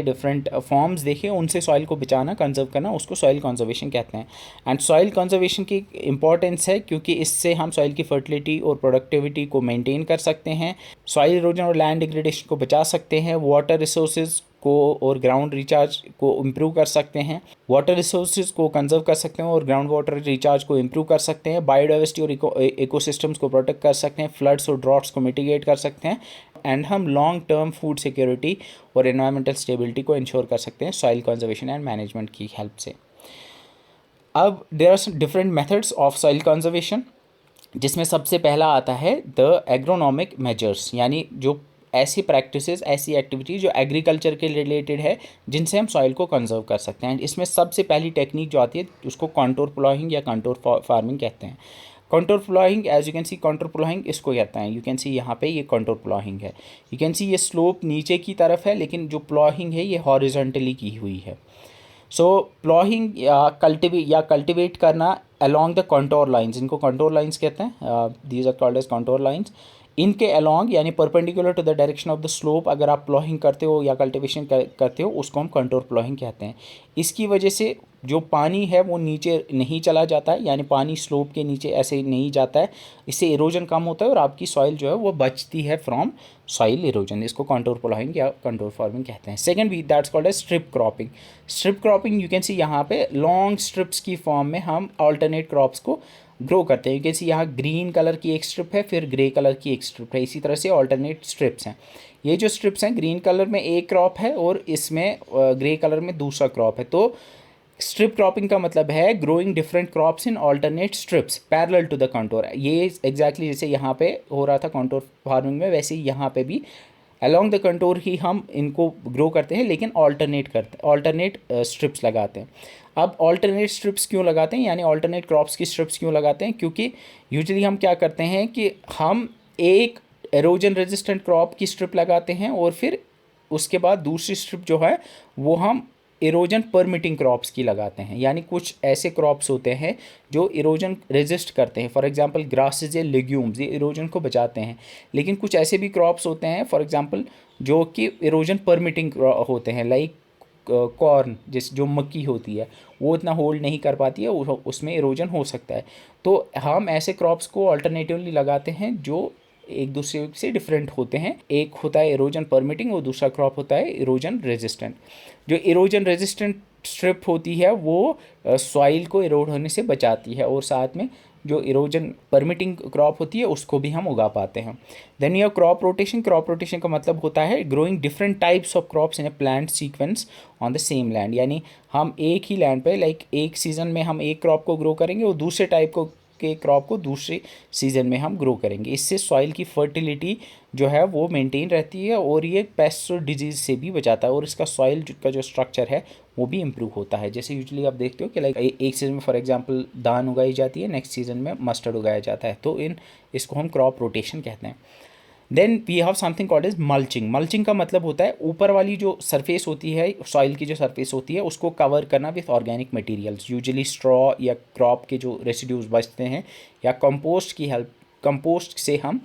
डिफरेंट फॉर्म्स देखे उनसे सॉइल को बचाना, कंजर्व करना, उसको सॉइल कंजर्वेशन कहते हैं। एंड सॉइल कंजर्वेशन की इंपॉर्टेंस है क्योंकि इससे हम सॉइल की फर्टिलिटी और प्रोडक्टिविटी को मेंटेन कर सकते हैं, सॉइल इरोजन और लैंड डिग्रेडेशन को बचा सकते हैं, वाटर रिसोर्सेज को और ग्राउंड रिचार्ज को इम्प्रूव कर सकते हैं, वाटर रिसोर्सेज को कंजर्व कर सकते हैं और ग्राउंड वाटर रिचार्ज को इम्प्रूव कर सकते हैं, बायोडाइवर्सिटी और इकोसिस्टम्स को प्रोटेक्ट कर सकते हैं, फ्लड्स और ड्रॉट्स को मिटिगेट कर सकते हैं, एंड हम लॉन्ग टर्म फूड सिक्योरिटी और एनवायरमेंटल स्टेबिलिटी को इंश्योर कर सकते हैं सॉइल कंजर्वेशन एंड मैनेजमेंट की हेल्प से। अब there are different methods of soil conservation, जिसमें सबसे पहला आता है द एग्रोनॉमिक मेजर्स, यानी जो ऐसी प्रैक्टिसेस, ऐसी एक्टिविटीज़ जो एग्रीकल्चर के रिलेटेड है जिनसे हम सॉइल को कंजर्व कर सकते हैं। इसमें सबसे पहली टेक्निक जो आती है उसको कंटूर प्लॉइंग या कंटूर फार्मिंग कहते हैं। Contour ploughing, as you can see contour ploughing इसको कहते हैं, यू कैन सी यहाँ पे ये कंटूर प्लॉइंग है, यू कैन सी ये स्लोप नीचे की तरफ है लेकिन जो प्लॉइंग है ये हॉरिजॉन्टली की हुई है। सो प्लॉइंग या कल्टिवेट करना अलॉन्ग द कंटोर लाइंस, इनको कंटोर लाइंस कहते हैं, these are called as contour lines. इनके अलॉन्ग यानी perpendicular to the direction of the slope अगर आप प्लॉइंग करते हो या कल्टिवेशन करते हो उसको हम कंटोर प्लॉइंग कहते हैं। इसकी वजह से जो पानी है वो नीचे नहीं चला जाता है, यानी पानी स्लोप के नीचे ऐसे नहीं जाता है, इससे इरोजन कम होता है और आपकी सॉइल जो है वो बचती है फ्रॉम सॉइल इरोजन। इसको कंटोर प्लॉइंग या कंटोर फार्मिंग कहते हैं। सेकंड भी that's called as strip cropping. Strip cropping you can see यहाँ पे लॉन्ग स्ट्रिप्स की फॉर्म में हम अल्टरनेट क्रॉप्स को ग्रो करते हैं। यू कैन सी यहाँ ग्रीन कलर की एक स्ट्रिप है, फिर ग्रे कलर की एक स्ट्रिप है, इसी तरह से अल्टरनेट स्ट्रिप्स हैं। ये जो स्ट्रिप्स हैं ग्रीन कलर में एक क्रॉप है और इसमें ग्रे कलर में दूसरा क्रॉप है, तो स्ट्रिप क्रॉपिंग का मतलब है growing different crops in alternate strips parallel to the contour. ये एग्जैक्टली जैसे यहाँ पे हो रहा था कंटोर फार्मिंग में, वैसे ही यहाँ पे भी अलॉन्ग द कंटोर ही हम इनको ग्रो करते हैं, लेकिन ऑल्टरनेट स्ट्रिप्स लगाते हैं। अब ऑल्टरनेट स्ट्रिप्स क्यों लगाते हैं, यानी ऑल्टरनेट क्रॉप्स की स्ट्रिप्स क्यों लगाते हैं, क्योंकि यूजुअली हम क्या करते हैं कि हम एक एरोजन रेजिस्टेंट क्रॉप की स्ट्रिप लगाते हैं और फिर उसके बाद दूसरी स्ट्रिप जो है वो हम इरोजन परमिटिंग क्रॉप्स की लगाते हैं। यानी कुछ ऐसे क्रॉप्स होते हैं जो इरोजन रेजिस्ट करते हैं, फॉर एग्जांपल ग्रासेस या लेग्यूम्स, ये इरोजन को बचाते हैं। लेकिन कुछ ऐसे भी क्रॉप्स होते हैं फॉर एग्जांपल जो कि इरोजन परमिटिंग होते हैं, लाइक कॉर्न, जो मक्की होती है वो इतना होल्ड नहीं कर पाती है, उसमें इरोजन हो सकता है। तो हम ऐसे क्रॉप्स को अल्टरनेटिवली लगाते हैं जो एक दूसरे से डिफरेंट होते हैं। एक होता है इरोजन परमिटिंग और दूसरा क्रॉप होता है इरोजन रेजिस्टेंट। जो इरोजन रेजिस्टेंट स्ट्रिप होती है वो सॉइल को इरोड होने से बचाती है, और साथ में जो इरोजन परमिटिंग क्रॉप होती है उसको भी हम उगा पाते हैं। Then you have crop rotation. Crop rotation का मतलब होता है growing different types of crops in a plant sequence on the same land. यानी हम एक ही लैंड पे, लाइक एक सीज़न में हम एक क्रॉप को ग्रो करेंगे और दूसरे टाइप को के क्रॉप को दूसरे सीज़न में हम ग्रो करेंगे। इससे सॉइल की फर्टिलिटी जो है वो मेंटेन रहती है और ये पेस्ट और डिजीज़ से भी बचाता है, और इसका सॉइल का जो स्ट्रक्चर है वो भी इम्प्रूव होता है। जैसे यूजुअली आप देखते हो कि लाइक एक सीज़न में फॉर एग्जांपल दान उगाई जाती है, नेक्स्ट सीज़न में मस्टर्ड उगाया जाता है, तो इसको हम क्रॉप रोटेशन कहते हैं। Then we have something called is mulching. Mulching का मतलब होता है ऊपर वाली जो सरफेस होती है, सॉइल की जो सरफेस होती है उसको कवर करना with organic materials, usually straw या क्रॉप के जो रेसिड्यूज बचते हैं या कंपोस्ट से हम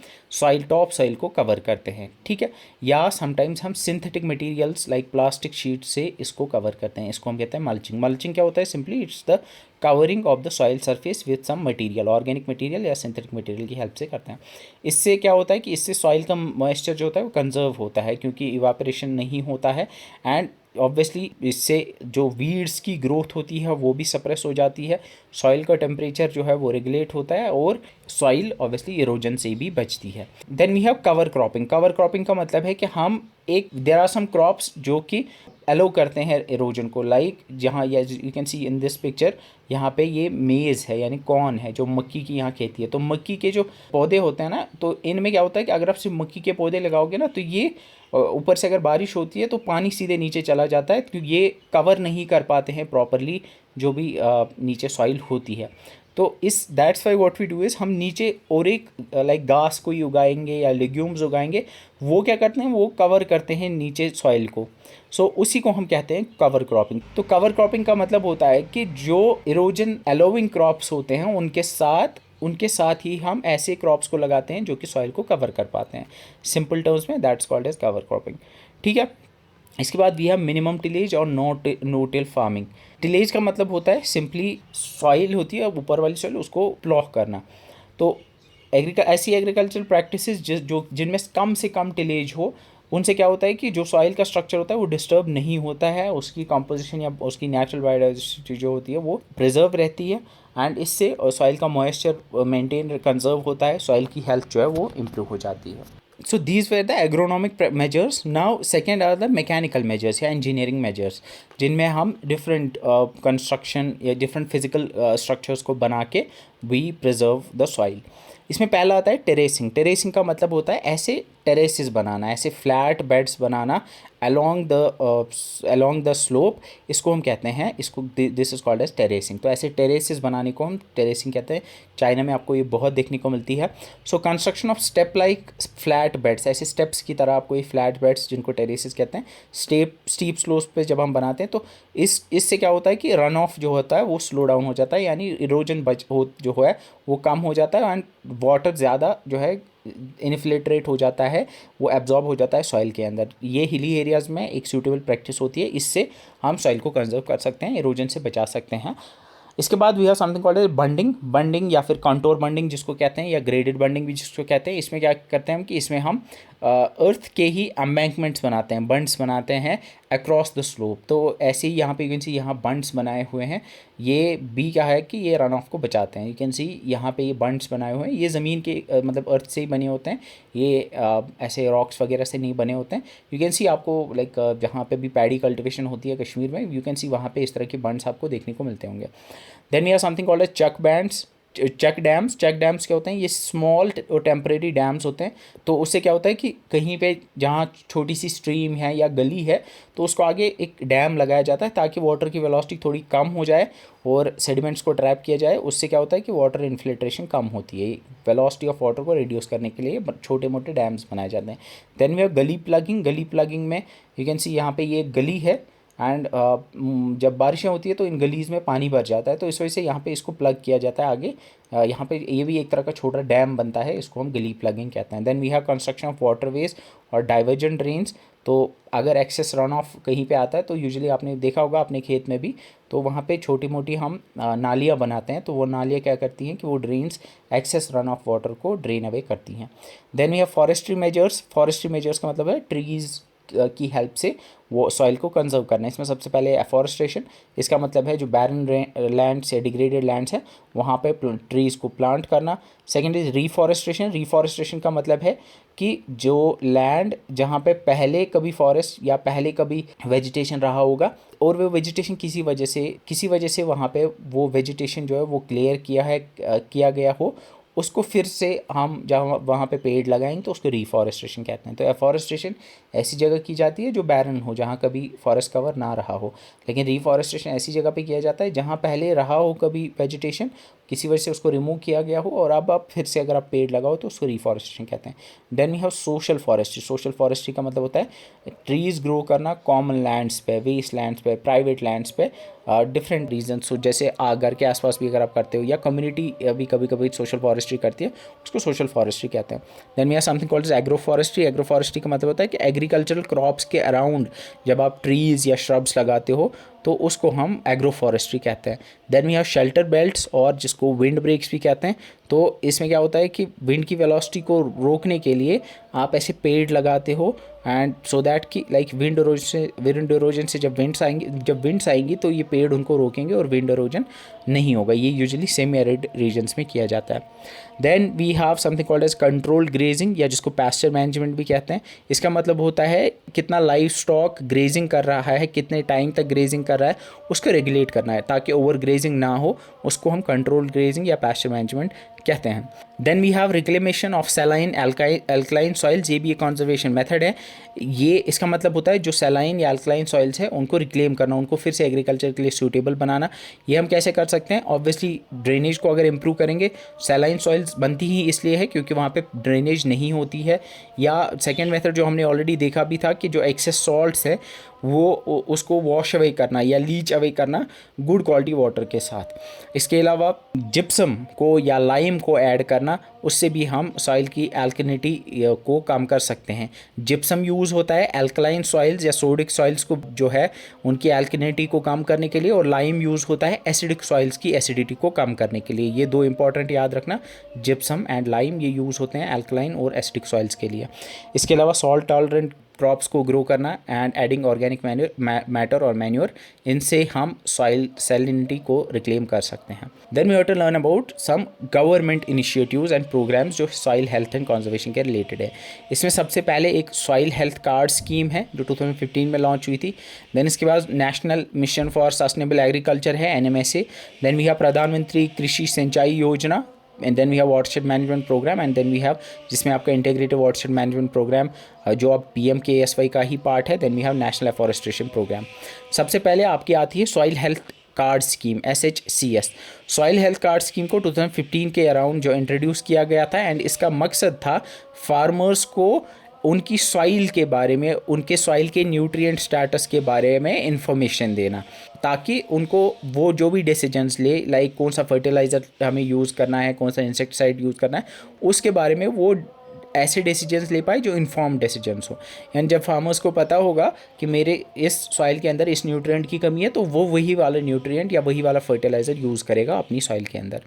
टॉप सॉइल को कवर करते हैं, ठीक है। या समटाइम्स हम synthetic materials like plastic sheet से इसको कवर करते हैं, इसको हम कहते हैं मल्चिंग। मल्चिंग क्या होता है, simply it's the covering of the soil surface with some material, organic material या सिंथेटिक मटेरियल की हेल्प से करते हैं। इससे क्या होता है कि इससे सॉइल का मॉइस्चर जो होता है वो कंजर्व होता है, क्योंकि इवापोरेशन नहीं होता है, एंड ऑब्वियसली इससे जो वीड्स की ग्रोथ होती है वो भी सप्रेस हो जाती है, सॉइल का टेम्परेचर जो है वो रेगुलेट होता है, और सॉइल ऑब्वियसली इरोजन से भी बचती है। Then we have cover cropping. Cover cropping का मतलब है कि हम देयर आर सम क्रॉप्स जो कि अलो करते हैं इरोजन को, लाइक जहाँ you can C in this picture, यहाँ पे ये मेज़ है यानी कॉर्न है जो मक्की की यहाँ खेती है। तो मक्की के जो पौधे होते हैं ना, तो इनमें क्या होता है कि अगर आप सिर्फ मक्की के पौधे लगाओगे ना, तो ये ऊपर से अगर बारिश होती है तो पानी सीधे नीचे चला जाता है, क्योंकि ये कवर नहीं कर पाते हैं प्रॉपरली जो भी नीचे सॉइल होती है। तो that's why what we do is हम नीचे और एक लाइक घास कोई उगाएंगे या लेग्यूम्स उगाएंगे, वो क्या करते हैं, वो कवर करते हैं नीचे सॉइल को। सो उसी को हम कहते हैं कवर क्रॉपिंग। तो कवर क्रॉपिंग का मतलब होता है कि जो इरोजन अलोविंग क्रॉप्स होते हैं उनके साथ ही हम ऐसे क्रॉप्स को लगाते हैं जो कि सॉइल को कवर कर पाते हैं। सिंपल टर्म्स में that's called as cover cropping, ठीक है। इसके बाद वी हैव मिनिमम टिलेज और नो टिल फार्मिंग। टिलेज का मतलब होता है सिंपली सॉइल होती है ऊपर वाली सॉइल, उसको प्लॉ करना। तो ऐसी एग्रीकल्चरल प्रैक्टिसेस जिनमें कम से कम टिलेज हो, उनसे क्या होता है कि जो सॉइल का स्ट्रक्चर होता है वो डिस्टर्ब नहीं होता है, उसकी कॉम्पोजिशन या उसकी नेचुरल बायोडाइवर्सिटी जो होती है वो प्रिजर्व रहती है, एंड इससे सॉइल का मॉइस्चर मेंटेन कंजर्व होता है, सॉइल की हेल्थ जो है वो इम्प्रूव हो जाती है। So these were the agronomic measures. Now second are the mechanical measures या engineering measures, जिनमें हम different construction या different physical structures को बना के we preserve the soil। इसमें पहला आता है टेरेसिंग। टेरेसिंग का मतलब होता है ऐसे टेरेसेस बनाना, ऐसे फ्लैट बेड्स बनाना along the slope, इसको हम कहते हैं, इसको this is called as terracing. तो ऐसे टेरेसेस बनाने को हम टेरेसिंग कहते हैं। चाइना में आपको ये बहुत देखने को मिलती है। So construction of step like flat beds, ऐसे स्टेप्स की तरह आपको ये फ्लैट बेड्स जिनको टेरेसेस कहते हैं, स्टीप स्लोप्स पे जब हम बनाते हैं तो इससे क्या होता है कि रन ऑफ जो होता है वो स्लो डाउन हो जाता है, यानी इरोजन जो है वो कम हो जाता है, एंड वाटर ज़्यादा जो है इन्फिल्ट्रेट हो जाता है, वो एब्जॉर्ब हो जाता है सॉइल के अंदर। ये हिली एरियाज़ में एक सूटेबल प्रैक्टिस होती है, इससे हम सॉइल को कंजर्व कर सकते हैं, इरोजन से बचा सकते हैं। इसके बाद we have something called bunding या फिर कंटोर बंडिंग जिसको कहते हैं, या ग्रेडेड बंडिंग भी जिसको कहते हैं। इसमें क्या करते हैं हम कि इसमें हम अर्थ के ही एम्बैंकमेंट्स बनाते हैं, बंड्स बनाते हैं अक्रॉस द स्लोप। तो ऐसे ही यहाँ पे यू कैन सी यहाँ बंड्स बनाए हुए हैं, ये भी क्या है कि ये रन ऑफ को बचाते हैं। यू कैन सी यहाँ पे ये बंड्स बनाए हुए हैं, ये ज़मीन के मतलब अर्थ से ही बने होते हैं, ये ऐसे रॉक्स वगैरह से नहीं बने होते हैं। यू कैन सी आपको लाइक जहाँ पे भी पैडी कल्टिवेशन होती है कश्मीर में, यू कैन सी वहाँ पे इस तरह के बंड्स आपको देखने को मिलते होंगे। Then we have something called as check bunds. Check dams क्या होते हैं, ये स्मॉल और टेम्परेरी डैम्स होते हैं। तो उससे क्या होता है कि कहीं पे जहाँ छोटी सी स्ट्रीम है या गली है तो उसको आगे एक डैम लगाया जाता है ताकि वाटर की वेलोसिटी थोड़ी कम हो जाए और सेडिमेंट्स को ट्रैप किया जाए। उससे क्या होता है कि वाटर इन्फिल्ट्रेशन कम होती है। वेलोसिटी ऑफ वाटर को रिड्यूस करने के लिए छोटे मोटे डैम्स बनाए जाते हैं। देन वी हैव गली प्लगिंग में यू कैन सी यहाँ पे ये गली है एंड जब बारिशें होती है तो इन गलीज़ में पानी भर जाता है, तो इस वजह से यहाँ पे इसको प्लग किया जाता है आगे। यहाँ पे ये भी एक तरह का छोटा डैम बनता है, इसको हम गली प्लगिंग कहते हैं। Then we have construction of waterways और डाइवर्जन ड्रेन्स। तो अगर एक्सेस रन ऑफ कहीं पे आता है तो यूजुअली आपने देखा होगा अपने खेत में भी, तो वहाँ पे छोटी मोटी हम नालियाँ बनाते हैं। तो वो नालियाँ क्या करती हैं कि वो drains excess run off water को ड्रेन अवे करती हैं। Then we have forestry measures का मतलब है ट्रीज़ की हेल्प से वो सॉइल को कंजर्व करना है। इसमें सबसे पहले एफॉरेस्टेशन, इसका मतलब है जो बैरन लैंड्स या डिग्रेडेड लैंड्स हैं वहाँ पे ट्रीज़ को प्लांट करना। सेकेंड इज रीफॉरेस्टेशन का मतलब है कि जो लैंड जहाँ पे पहले कभी फॉरेस्ट या पहले कभी वेजिटेशन रहा होगा और वो वेजिटेशन किसी वजह से वहाँ पे वो वेजिटेशन जो है वो क्लियर किया गया हो, उसको फिर से हम जहाँ वहाँ पे पेड़ लगाएंगे तो उसको रिफॉरेस्टेशन कहते हैं। तो एफॉरेस्टेशन ऐसी जगह की जाती है जो बैरन हो, जहाँ कभी फॉरेस्ट कवर ना रहा हो। लेकिन रिफॉरेस्टेशन ऐसी जगह पे किया जाता है जहाँ पहले रहा हो कभी वेजिटेशन, किसी वजह से उसको रिमूव किया गया हो और अब आप फिर से अगर आप पेड़ लगाओ तो उसको रिफॉरेस्टेशन कहते हैं। Then we have social forestry का मतलब होता है ट्रीज़ ग्रो करना कॉमन लैंड्स पे, वेस्ट लैंड्स पे, प्राइवेट लैंड्स पे, डिफरेंट रीजन्स। सो जैसे घर के आसपास भी अगर आप करते हो या कम्युनिटी अभी कभी कभी सोशल फॉरेस्ट्री करती है, उसको सोशल फॉरेस्ट्री कहते हैं। Then we have something called as agro forestry का मतलब होता है कि एग्रीकल्चरल क्रॉप्स के अराउंड जब आप ट्रीज़ या श्रब्स लगाते हो तो उसको हम एग्रो फॉरेस्ट्री कहते हैं। Then we have shelter belts और जिसको विंड ब्रेक्स भी कहते हैं। तो इसमें क्या होता है कि विंड की वेलोसिटी को रोकने के लिए आप ऐसे पेड़ लगाते हो एंड सो दैट कि लाइक विंड इरोजन से जब विंड्स आएंगी तो ये पेड़ उनको रोकेंगे और विंड इरोजन नहीं होगा। ये यूजुअली सेमी एरिड रीजन्स में किया जाता है। Then we have something called as controlled grazing या जिसको पैस्चर मैनेजमेंट भी कहते हैं। इसका मतलब होता है कितना लाइव स्टॉक ग्रेजिंग कर रहा है, कितने टाइम तक ग्रेजिंग कर रहा है, उसको रेगुलेट करना है ताकि ओवर ग्रेजिंग ना हो, उसको हम कंट्रोल्ड ग्रेजिंग या पैस्चर मैनेजमेंट कहते हैं। Then we have reclamation of saline alkaline soils, ये भी एक कंजर्वेशन मेथड है। ये इसका मतलब होता है जो सैलाइन या एल्कलाइन सॉइल्स है उनको रिक्लेम करना, उनको फिर से एग्रीकल्चर के लिए सूटेबल बनाना। ये हम कैसे कर सकते हैं? ऑब्वियसली ड्रेनेज को अगर इम्प्रूव करेंगे, सैलाइन सॉइल्स बनती ही इसलिए है क्योंकि वहाँ पे ड्रेनेज नहीं होती है। या सेकेंड मेथड जो हमने ऑलरेडी देखा भी था कि जो एक्सेस सॉल्ट्स है वो उसको वॉश अवे करना या लीच अवे करना गुड क्वालिटी वाटर के साथ। इसके अलावा जिप्सम को या लाइम को ऐड करना, उससे भी हम सॉइल की एल्कलिनिटी को कम कर सकते हैं। जिप्सम यूज़ होता है एल्कलाइन सॉइल्स या सोडिक सॉइल्स को जो है उनकी एल्कलिनिटी को कम करने के लिए, और लाइम यूज़ होता है एसिडिक सॉइल्स की एसिडिटी को कम करने के लिए। ये दो इंपॉर्टेंट याद रखना, जिप्सम एंड लाइम ये यूज़ होते हैं एल्कलाइन और एसिडिक सॉइल्स के लिए। इसके अलावा सॉल्ट टॉलरेंट क्रॉप्स को ग्रो करना एंड एडिंग ऑर्गेनिक मैटर और मैन्योर, इनसे हम सॉइल सैलिनिटी को रिक्लेम कर सकते हैं। Then we have to learn about some government initiatives and programmes जो सॉइल हेल्थ एंड कंजर्वेशन के रिलेटेड है। इसमें सबसे पहले एक सॉइल हेल्थ कार्ड स्कीम है जो 2015 में लॉन्च हुई थी। देन इसके बाद national mission for sustainable agriculture है NMSA। Then we have Pradhanmantri Krishi Sinchai Yojana, and then we have watershed management programme, and then we have जिसमें आपका इंटीग्रेटेड वाटरशेड मैनेजमेंट प्रोग्राम जो अब PMKSY का ही पार्ट है। Then we have national afforestation programme. सबसे पहले आपकी आती है soil health card scheme SHCS। Soil health card scheme को 2015 के अराउंड जो इंट्रोड्यूस किया गया था, एंड इसका मकसद था फार्मर्स को उनकी सॉइल के बारे में, उनके सॉइल के न्यूट्रिएंट स्टेटस के बारे में इंफॉर्मेशन देना, ताकि उनको वो जो भी डिसीजंस ले, लाइक कौन सा फर्टिलाइज़र हमें यूज़ करना है, कौन सा इंसेक्टिसाइड यूज़ करना है, उसके बारे में वो ऐसे डिसीजंस ले पाए जो इन्फॉर्म डिसीजंस हो। एंड जब फार्मर्स को पता होगा कि मेरे इस सॉइल के अंदर इस न्यूट्रिएंट की कमी है, तो वो वही वाला न्यूट्रिएंट या वही वाला फर्टिलाइज़र यूज़ करेगा अपनी सॉइल के अंदर।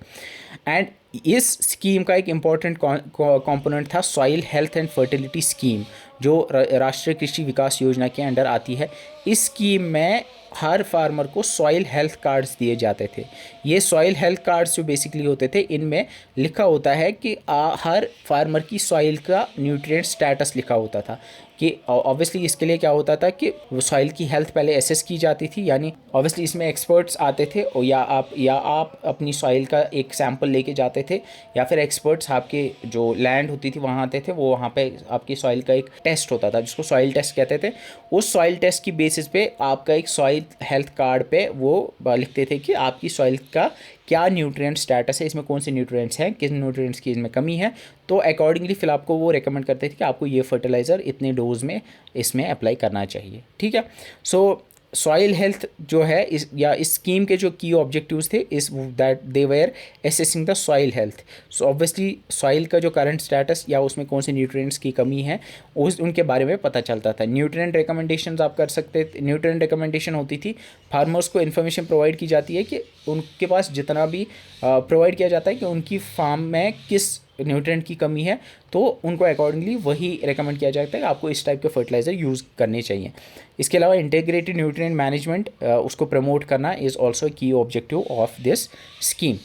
एंड इस स्कीम का एक इम्पॉर्टेंट कंपोनेंट था soil health and fertility scheme, जो राष्ट्रीय कृषि विकास योजना के अंडर आती है। इस स्कीम में हर फार्मर को सॉइल हेल्थ कार्ड्स दिए जाते थे। ये सॉइल हेल्थ कार्ड्स जो बेसिकली होते थे, इनमें लिखा होता है कि हर फार्मर की सॉइल का न्यूट्रिएंट स्टेटस लिखा होता था कि ऑब्वियसली इसके लिए क्या होता था कि वो सॉइल की हेल्थ पहले एसेस की जाती थी, यानी ऑब्वियसली इसमें एक्सपर्ट्स आते थे और या आप अपनी सॉइल का एक सैंपल लेके जाते थे, या फिर एक्सपर्ट्स आपके जो लैंड होती थी वहाँ आते थे, वो वहाँ पे आपकी सॉइल का एक टेस्ट होता था जिसको सॉइल टेस्ट कहते थे। उस सॉइल टेस्ट की बेसिस पे आपका एक सॉइल हेल्थ कार्ड पे वो लिखते थे कि आपकी सॉइल का क्या न्यूट्रिएंट स्टेटस है, इसमें कौन से न्यूट्रिएंट्स हैं, किस न्यूट्रिएंट्स की इसमें कमी है। तो अकॉर्डिंगली फिर आपको वो रेकमेंड करते थे कि आपको ये फर्टिलाइज़र इतने डोज में इसमें अप्लाई करना चाहिए। ठीक है। सो सॉइल हेल्थ जो है इस स्कीम के जो की ऑब्जेक्टिव्स थे इस that they were assessing the soil health. So obviously soil का जो करंट स्टेटस या उसमें कौन से न्यूट्रिएंट्स की कमी है उनके बारे में पता चलता था। न्यूट्रिएंट रिकमेंडेशंस आप कर सकते थे। न्यूट्रिएंट रिकमेंडेशन होती थी, फार्मर्स को इन्फॉर्मेशन प्रोवाइड की जाती है कि उनके पास जितना भी प्रोवाइड किया जाता है कि उनकी फार्म में किस न्यूट्रिएंट की कमी है, तो उनको अकॉर्डिंगली वही रिकमेंड किया जाता है कि आपको इस टाइप के फर्टिलाइज़र यूज़ करने चाहिए। इसके अलावा इंटीग्रेटेड न्यूट्रिएंट मैनेजमेंट उसको प्रमोट करना इज़ ऑल्सो की ऑब्जेक्टिव ऑफ दिस स्कीम।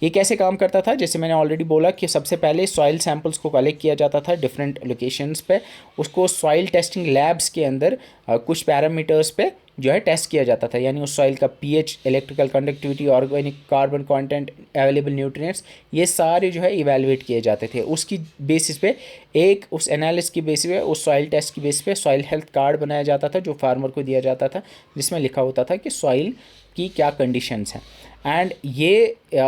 ये कैसे काम करता था, जैसे मैंने ऑलरेडी बोला कि सबसे पहले सॉइल सैंपल्स को कलेक्ट किया जाता था डिफरेंट लोकेशंस पे, उसको सॉइल टेस्टिंग लैब्स के अंदर कुछ पैरामीटर्स पे जो है टेस्ट किया जाता था, यानी उस सॉइल का pH, electrical conductivity, organic carbon content, available nutrients, ये सारे जो है इवैल्यूएट किए जाते थे। उसकी बेसिस पे उस एनालिसिस की बेसिस पे, उस सॉइल टेस्ट की बेसिस पे सॉइल हेल्थ कार्ड बनाया जाता था जो फार्मर को दिया जाता था, जिसमें लिखा होता था कि सॉइल की क्या कंडीशंस हैं। एंड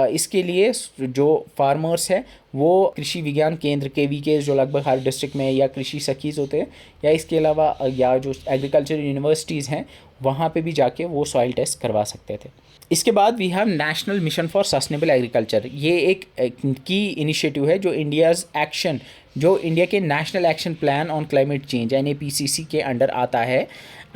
इसके लिए जो फार्मर्स हैं वो कृषि विज्ञान केंद्र KVK जो लगभग हर डिस्ट्रिक्ट में, या कृषि सखीज होते हैं, या इसके अलावा या जो एग्रीकल्चर यूनिवर्सिटीज़ हैं वहाँ पे भी जाके वो सॉइल टेस्ट करवा सकते थे। इसके बाद we have national mission for sustainable agriculture. ये एक की इनिशिएटिव है जो इंडिया के national action plan on climate change NAPCC के अंडर आता है।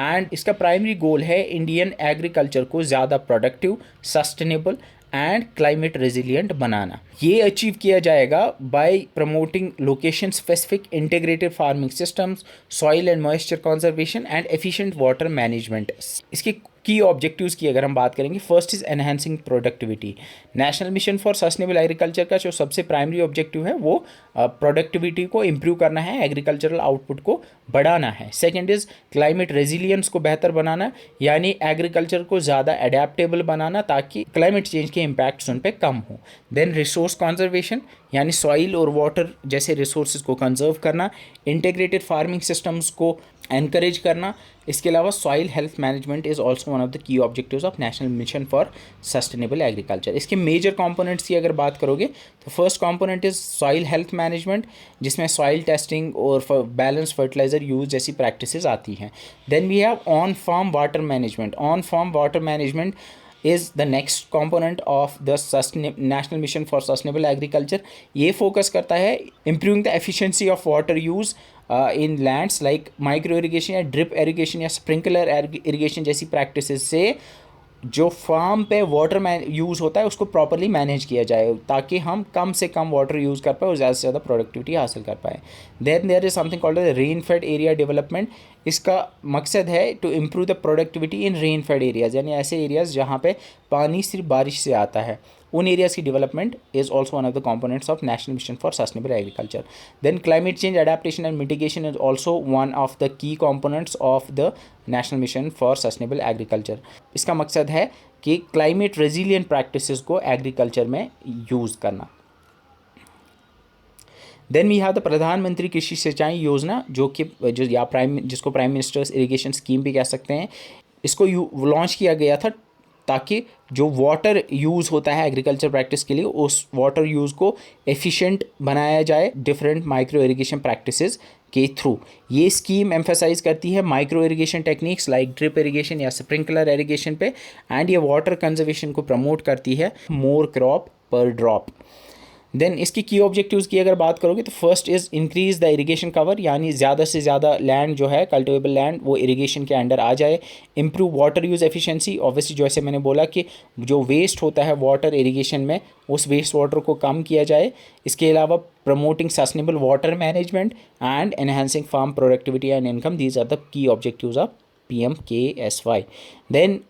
एंड इसका प्राइमरी गोल है इंडियन एग्रीकल्चर को ज़्यादा productive, sustainable and climate resilient बनाना। ये अचीव किया जाएगा by promoting location specific integrated farming systems, soil and moisture conservation and efficient water management. इसके की ऑब्जेक्टिव्स की अगर हम बात करेंगे, first is enhancing productivity. National mission for sustainable agriculture का जो सबसे प्राइमरी ऑब्जेक्टिव है वो प्रोडक्टिविटी को इम्प्रूव करना है, एग्रीकल्चरल आउटपुट को बढ़ाना है। सेकेंड इज क्लाइमेट रेजिलियंस को बेहतर बनाना, यानी एग्रीकल्चर को ज़्यादा अडेप्टेबल बनाना ताकि क्लाइमेट चेंज के इम्पैक्ट्स उन पर कम हो। देन रिसोर्स कंजर्वेशन, यानी सॉइल और वाटर जैसे रिसोर्सेज को कंजर्व करना, इंटीग्रेटेड फार्मिंग सिस्टम्स को एनकरेज करना। इसके अलावा soil health management is also one of the key objectives of national mission for sustainable agriculture. इसके मेजर कंपोनेंट्स की अगर बात करोगे तो first component is soil health management, जिसमें सॉइल टेस्टिंग और बैलेंस फर्टिलाइजर यूज जैसी प्रैक्टिसेस आती हैं। Then we have on farm water management. On farm water management is the next component of the National Mission for Sustainable Agriculture. ये फोकस करता है improving the efficiency of water use in lands like micro irrigation या ड्रिप इरीगेशन या स्प्रिंकलर इरीगेशन जैसी प्रैक्टिसेस से जो फार्म पे वाटर यूज़ होता है उसको प्रॉपरली मैनेज किया जाए ताकि हम कम से कम वाटर यूज़ कर पाए और ज़्यादा से ज़्यादा प्रोडक्टिविटी हासिल कर पाए। Then there is something called rain fed area development. इसका मकसद है to improve the productivity in rain fed areas, यानी ऐसे एरियाज़ जहाँ पे पानी सिर्फ बारिश से आता है, उन एरियाज़ की development is also one of the components of national mission for sustainable agriculture. Then climate change adaptation and mitigation is also one of the key components of the national mission for sustainable agriculture. इसका मकसद है कि क्लाइमेट रेजिलिएंट प्रैक्टिसेस को एग्रीकल्चर में यूज़ करना। Then we have the Pradhanmantri Krishi Sinchai योजना, जिसको प्राइम मिनिस्टर्स इरिगेशन स्कीम भी कह सकते हैं। इसको लॉन्च किया गया था ताकि जो वाटर यूज़ होता है एग्रीकल्चर प्रैक्टिस के लिए, उस वाटर यूज़ को एफिशिएंट बनाया जाए डिफरेंट माइक्रो इरिगेशन प्रैक्टिसेस के थ्रू। ये स्कीम एम्फेसाइज करती है micro irrigation techniques like drip irrigation या स्प्रिंकलर इरिगेशन पे, एंड ये वाटर कंजर्वेशन को प्रमोट करती है, मोर क्रॉप पर ड्रॉप। देन इसकी की ऑब्जेक्टिव्स की अगर बात करोगे तो first is increase the irrigation cover, यानी ज़्यादा से ज़्यादा लैंड जो है कल्टिवेबल लैंड वो इरिगेशन के अंडर आ जाए। Improve water use efficiency, obviously जैसे मैंने बोला कि जो वेस्ट होता है वाटर इरिगेशन में उस वेस्ट वाटर को कम किया जाए। इसके अलावा promoting sustainable water management and enhancing farm productivity and income, these are the key objectives of PMKSY। Then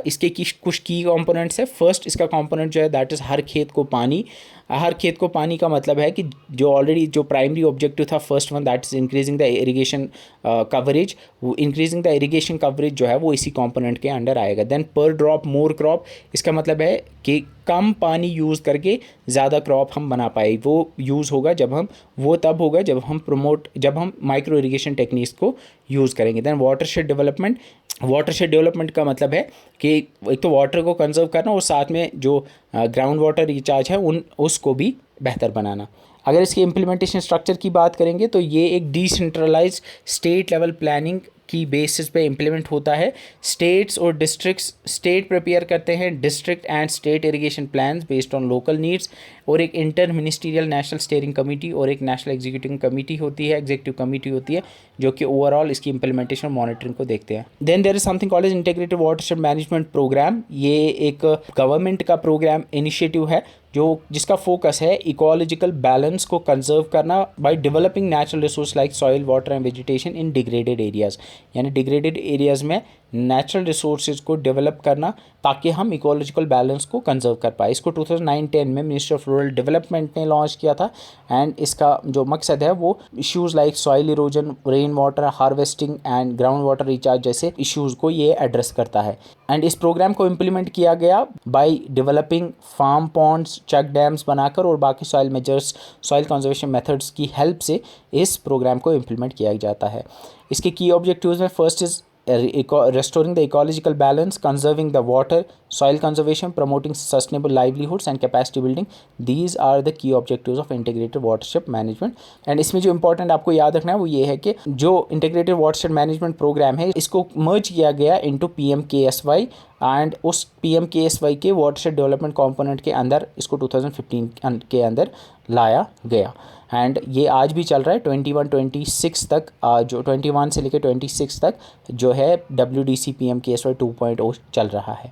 इसके कुछ की कंपोनेंट्स है। फर्स्ट इसका कंपोनेंट जो है दैट इज़ हर खेत को पानी। हर खेत को पानी का मतलब है कि जो ऑलरेडी जो प्राइमरी ऑब्जेक्टिव था first one that is increasing the irrigation coverage, वो इंक्रीजिंग द इरिगेशन कवरेज जो है वो इसी कंपोनेंट के अंडर आएगा। देन पर ड्रॉप मोर क्रॉप, इसका मतलब है कि कम पानी यूज़ करके ज़्यादा क्रॉप हम बना पाए, वो यूज़ होगा तब होगा जब हम माइक्रो इरिगेशन टेक्निक्स को यूज़ करेंगे। देन वाटरशेड डेवलपमेंट का मतलब है कि एक तो वाटर को कंजर्व करना और साथ में जो ग्राउंड वाटर रिचार्ज है उसको भी बेहतर बनाना। अगर इसके इम्प्लीमेंटेशन स्ट्रक्चर की बात करेंगे तो ये एक डिसेंट्रलाइज्ड स्टेट लेवल प्लानिंग की बेसिस पे इम्प्लीमेंट होता है। स्टेट्स और डिस्ट्रिक्ट्स, स्टेट प्रिपेयर करते हैं district and state irrigation plans based on local needs, और एक inter ministerial national steering committee और एक नेशनल एग्जीक्यूटिव कमेटी होती है जो कि ओवरऑल इसकी इंप्लीमेंटेशन मॉनिटरिंग को देखते हैं। Then there is something called as integrated watershed management programme. ये एक गवर्नमेंट का प्रोग्राम इनिशिएटिव है जिसका फोकस है इकोलॉजिकल बैलेंस को कंजर्व करना by developing natural resource like soil, water and vegetation in degraded areas. यानी डिग्रेडेड एरियाज़ में नेचुरल रिसोर्सेज को डेवलप करना ताकि हम इकोलॉजिकल बैलेंस को कंजर्व कर पाए। इसको 2009-10 में मिनिस्ट्री ऑफ रूरल डेवलपमेंट ने लॉन्च किया था एंड इसका जो मकसद है वो issues like soil erosion, rain water harvesting and ground water recharge जैसे इश्यूज़ को ये एड्रेस करता है। एंड इस प्रोग्राम को इम्प्लीमेंट किया गया by developing farm ponds, check dams बनाकर और बाकी soil measures, soil conservation methods की हेल्प से इस प्रोग्राम को इम्प्लीमेंट किया जाता है। इसके की ऑब्जेक्टिव्स में first is restoring the ecological balance, conserving the water, soil conservation, promoting sustainable livelihoods and capacity building. These are the key objectives of integrated watershed management. And इसमें जो important आपको याद रखना है वो ये है कि जो integrated watershed management program है इसको merge किया गया into PMKSY एंड उस PMKSY के watershed development component के अंदर इसको 2015 के अंदर लाया गया। एंड ये आज भी चल रहा है 21-26 तक, जो 21 से लेकर 26 तक जो है WDC PMKSY 2.0 चल रहा है।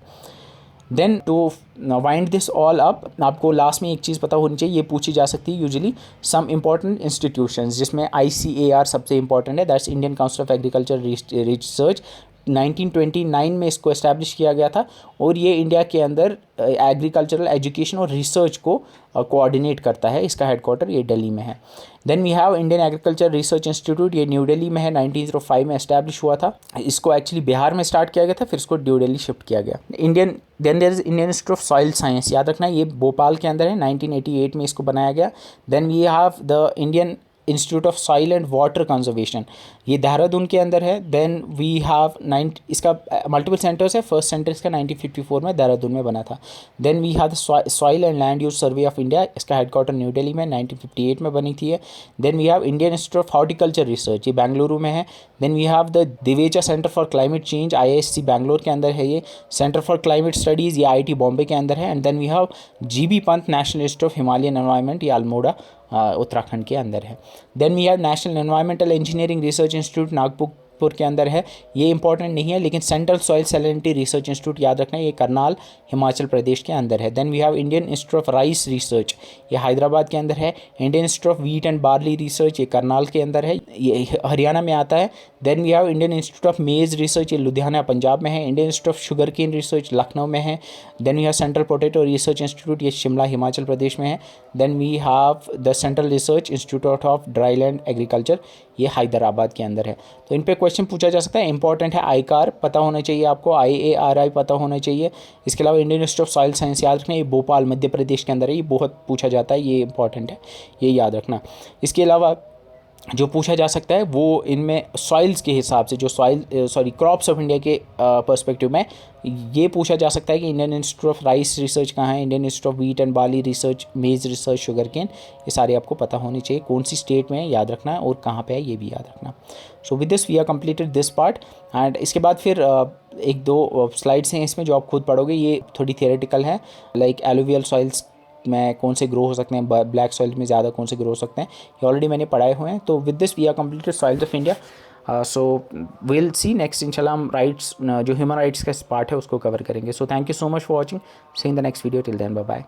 Then to wind this all up, आपको लास्ट में एक चीज़ पता होनी चाहिए, ये पूछी जा सकती है यूजुअली, सम इंपॉर्टेंट इंस्टीट्यूशंस जिसमें ICAR सबसे इंपॉर्टेंट है, that's Indian council of agriculture research. 1929 में इसको इस्टेब्लिश किया गया था और ये इंडिया के अंदर एग्रीकल्चरल एजुकेशन और रिसर्च को कोऑर्डिनेट करता है। इसका हेडक्वार्टर ये दिल्ली में है। Then we have Indian agriculture research institute, ये न्यू दिल्ली में है, 1905 में इस्टेब्लिश हुआ था। इसको एक्चुअली बिहार में स्टार्ट किया गया था, फिर इसको न्यू दिल्ली शिफ्ट किया गया। Then there is Indian institute of soil science, याद रखना ये भोपाल के अंदर है, 1988 में इसको बनाया गया। Then we have the Indian institute of soil and water conservation, ये देहरादून के अंदर है। देन वी हैव इसका मल्टीपल सेंटर्स है, फर्स्ट सेंटर इसका 1954 में देहरादून में बना था। Then we have soil and land use survey of India, इसका हेडक्वार्टर न्यू दिल्ली में 1958 में बनी थी। Then we have Indian institute of horticulture research, ये बेंगलुरु में है। Then we have the Divecha centre for climate change, IISc Bangalore के अंदर है। ये सेंटर फॉर क्लाइमेट स्टडीज़ ये IIT बॉम्बे के अंदर है। And then we have GB Pant national institute of Himalayan environment, ये अल्मोड़ा उत्तराखंड के अंदर है। Then we have national environmental engineering research institute Nagpur के अंदर है, ये इंपॉर्टेंट नहीं है लेकिन central soil salinity research institute याद रखना है, ये करनाल हिमाचल प्रदेश के अंदर है। Then we have Indian institute of rice research, ये हैदराबाद के अंदर है। Indian institute of wheat and barley research, ये करनाल के अंदर है, ये हरियाणा में आता है। Then we have Indian institute of maize research, ये लुधियाना पंजाब में है। Indian institute of sugar cane research Lucknow में है। Then we have central potato research institute, ये शिमला हिमाचल प्रदेश में है। Then we have the central research institute of dryland agriculture, ये हैदराबाद के अंदर है। तो इन पे क्वेश्चन पूछा जा सकता है। इंपॉर्टेंट है ICAR पता होना चाहिए आपको, IARI पता होना चाहिए। इसके अलावा Indian institute of soil science याद रखना, ये भोपाल मध्य प्रदेश के अंदर है, ये बहुत पूछा जाता है, ये इंपॉर्टेंट है, ये याद रखना। इसके अलावा जो पूछा जा सकता है वो इनमें सॉइल्स के हिसाब से, जो क्रॉप्स ऑफ इंडिया के पर्सपेक्टिव में ये पूछा जा सकता है कि Indian institute of rice research कहाँ है, Indian institute of wheat and barley research, मेज़ रिसर्च, शुगर केन, ये सारे आपको पता होने चाहिए। कौन सी स्टेट में है याद रखना है और कहाँ पे है ये भी याद रखना। So with this we are completed this part. And इसके बाद फिर एक दो स्लाइड्स हैं इसमें जो आप खुद पढ़ोगे, ये थोड़ी थियोरेटिकल है, लाइक एलुवियल सॉइल्स में कौन से ग्रो हो सकते हैं, ब्लैक सॉइल में ज़्यादा कौन से ग्रो हो सकते हैं, ये ऑलरेडी मैंने पढ़ाए हुए हैं। तो with this we are completed soils of India. So will see next इंशाल्लाह हम राइट्स, जो ह्यूमन राइट्स का पार्ट है उसको कवर करेंगे। So thank you so much for watching, see in the next video, till then bye bye.